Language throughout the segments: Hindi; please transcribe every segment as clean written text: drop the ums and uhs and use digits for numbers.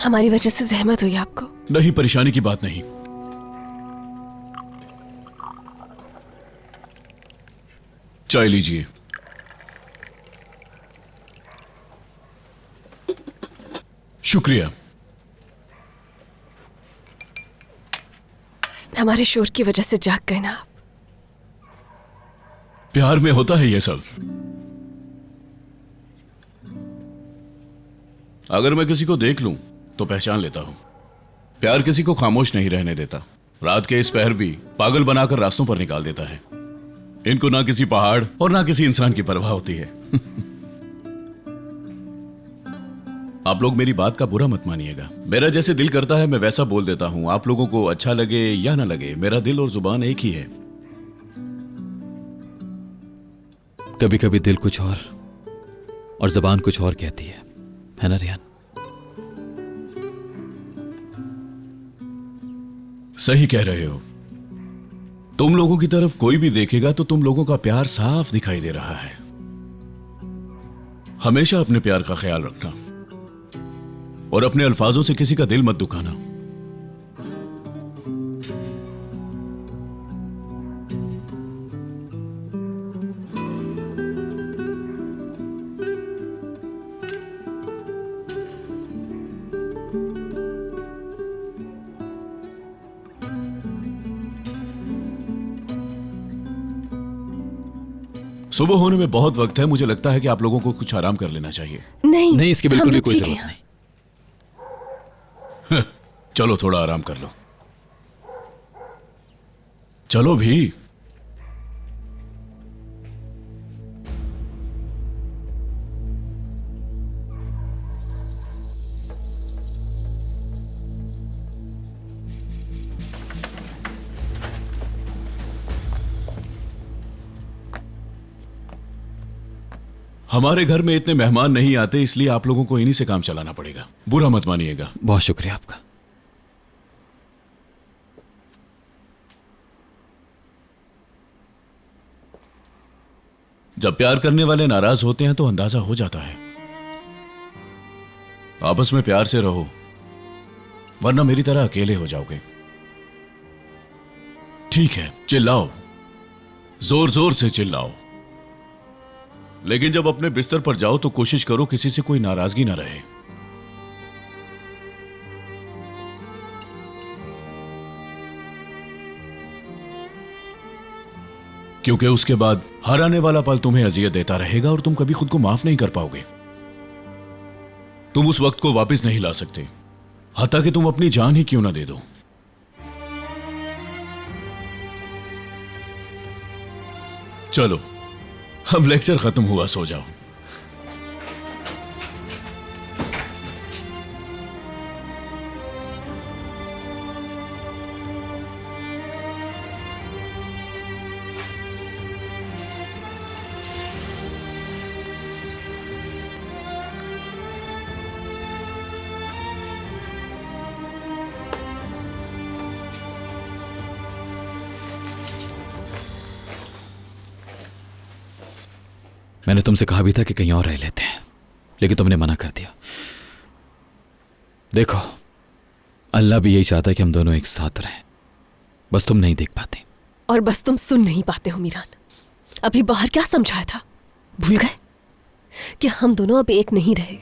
हमारी वजह से जहमत हुई आपको? नहीं, परेशानी की बात नहीं। चाय लीजिए। शुक्रिया। हमारे शोर की वजह से जाग गए ना आप। प्यार में होता है ये सब। अगर मैं किसी को देख लूं तो पहचान लेता हूं। प्यार किसी को खामोश नहीं रहने देता। रात के इस पहर भी पागल बनाकर रास्तों पर निकाल देता है। इनको ना किसी पहाड़ और ना किसी इंसान की परवाह होती है। आप लोग मेरी बात का बुरा मत मानिएगा। मेरा जैसे दिल करता है मैं वैसा बोल देता हूं। आप लोगों को अच्छा लगे या ना लगे, मेरा दिल और जुबान एक ही है। कभी कभी दिल कुछ और जुबान कुछ और कहती है ना रियान? सही कह रहे हो। तुम लोगों की तरफ कोई भी देखेगा तो तुम लोगों का प्यार साफ दिखाई दे रहा है। हमेशा अपने प्यार का ख्याल रखना और अपने अल्फाजों से किसी का दिल मत दुखाना। सुबह होने में बहुत वक्त है। मुझे लगता है कि आप लोगों को कुछ आराम कर लेना चाहिए। नहीं, इसकी बिल्कुल भी कोई जरूरत नहीं। चलो थोड़ा आराम कर लो। चलो भी। हमारे घर में इतने मेहमान नहीं आते, इसलिए आप लोगों को इन्हीं से काम चलाना पड़ेगा। बुरा मत मानिएगा। बहुत शुक्रिया आपका। जब प्यार करने वाले नाराज होते हैं तो अंदाजा हो जाता है। आपस में प्यार से रहो, वरना मेरी तरह अकेले हो जाओगे। ठीक है, चिल्लाओ, जोर जोर से चिल्लाओ, लेकिन जब अपने बिस्तर पर जाओ तो कोशिश करो किसी से कोई नाराजगी ना रहे। क्योंकि उसके बाद हर आने वाला पल तुम्हें अजियत देता रहेगा और तुम कभी खुद को माफ नहीं कर पाओगे। तुम उस वक्त को वापस नहीं ला सकते, हत्ता कि तुम अपनी जान ही क्यों ना दे दो। चलो, अब लेक्चर खत्म हुआ, सो जाओ। मैंने तुमसे कहा भी था कि कहीं और रह लेते हैं, लेकिन तुमने मना कर दिया। देखो, अल्लाह भी यही चाहता है कि हम दोनों एक साथ रहें, बस तुम नहीं देख पाते। और बस तुम सुन नहीं पाते हो मीरान। अभी बाहर क्या समझाया था, भूल गए कि हम दोनों अब एक नहीं रहे?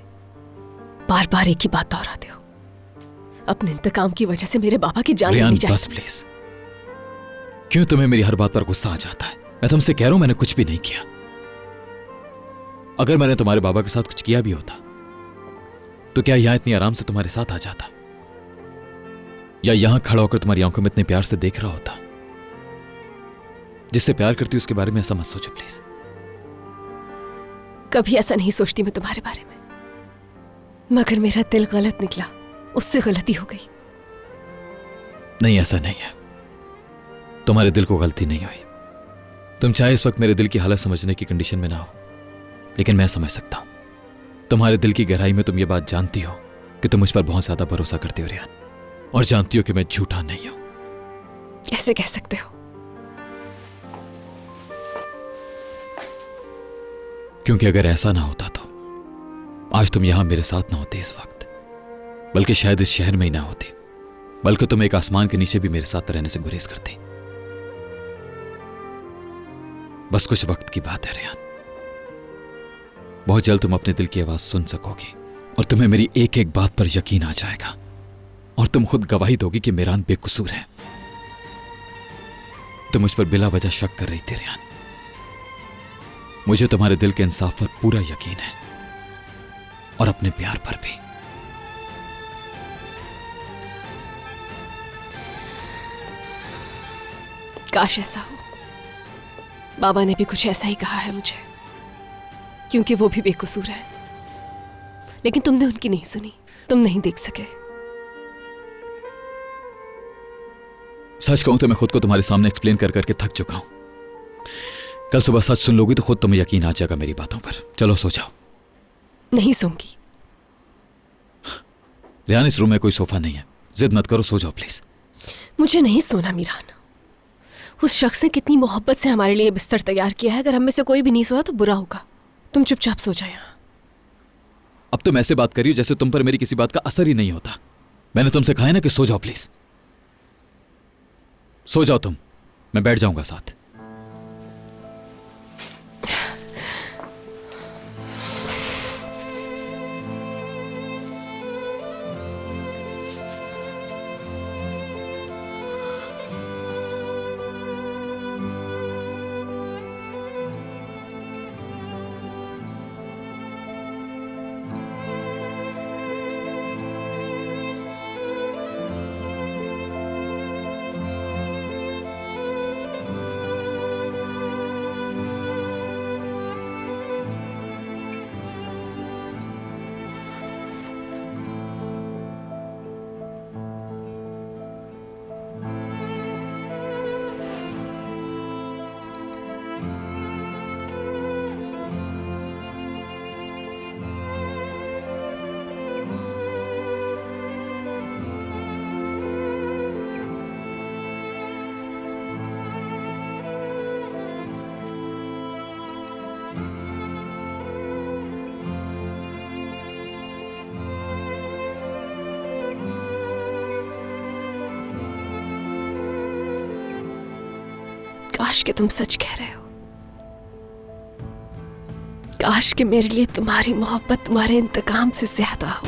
बार बार एक ही बात दोहराते हो। अपने इंतकाम की वजह से मेरे बाबा की जान लेनी चाहिए। बस प्लीज, क्यों तुम्हें मेरी हर बात पर गुस्सा आ जाता है? मैं तुमसे कह रहा हूं मैंने कुछ भी नहीं किया। अगर मैंने तुम्हारे बाबा के साथ कुछ किया भी होता तो क्या यहां इतनी आराम से तुम्हारे साथ आ जाता, या यहां खड़ा होकर तुम्हारी आंखों में इतने प्यार से देख रहा होता? जिससे प्यार करती उसके बारे में ऐसा मत सोचो प्लीज। कभी ऐसा नहीं सोचती मैं तुम्हारे बारे में, मगर मेरा दिल गलत निकला, उससे गलती हो गई। नहीं, ऐसा नहीं है। तुम्हारे दिल को गलती नहीं हुई। तुम चाहे इस वक्त मेरे दिल की हालत समझने की कंडीशन में ना हो, लेकिन मैं समझ सकता हूं। तुम्हारे दिल की गहराई में तुम ये बात जानती हो कि तुम मुझ पर बहुत ज्यादा भरोसा करती हो रियान, और जानती हो कि मैं झूठा नहीं हूं। कैसे कह सकते हो? क्योंकि अगर ऐसा ना होता तो आज तुम यहां मेरे साथ ना होते इस वक्त। बल्कि शायद इस शहर में ही ना होती, बल्कि तुम एक आसमान के नीचे भी मेरे साथ रहने से गुरेज करती। बस कुछ वक्त की बात है रेहान, बहुत जल्द तुम अपने दिल की आवाज सुन सकोगी और तुम्हें मेरी एक एक बात पर यकीन आ जाएगा और तुम खुद गवाही दोगी कि मेरान बेकसूर है। तुम मुझ पर बिला वजह शक कर रही थी रेहान, मुझे तुम्हारे दिल के इंसाफ पर पूरा यकीन है और अपने प्यार पर भी। काश ऐसा हो। बाबा ने भी कुछ ऐसा ही कहा है मुझे, क्योंकि वो भी बेकसूर है। लेकिन तुमने उनकी नहीं सुनी, तुम नहीं देख सके। सच कहूं तो मैं खुद को तुम्हारे सामने एक्सप्लेन कर करके थक चुका हूं। कल सुबह सच सुन लोगी तो खुद तुम्हें यकीन आ जाएगा मेरी बातों पर। चलो सो जाओ। नहीं सोऊंगी। रेहान, इस रूम में कोई सोफा नहीं है, जिद मत करो, सो जाओ प्लीज। मुझे नहीं सोना मीरान। उस शख्स ने कितनी मोहब्बत से हमारे लिए बिस्तर तैयार किया है। अगर हम में से कोई भी नहीं सोया तो बुरा होगा। तुम चुपचाप सो जाओ यहां। अब तुम ऐसे बात करी हो जैसे तुम पर मेरी किसी बात का असर ही नहीं होता। मैंने तुमसे कहा है ना कि सो जाओ प्लीज। सो जाओ तुम, मैं बैठ जाऊंगा साथ। काश कि तुम सच कह रहे हो। काश कि मेरे लिए तुम्हारी मोहब्बत तुम्हारे इंतकाम से ज्यादा हो।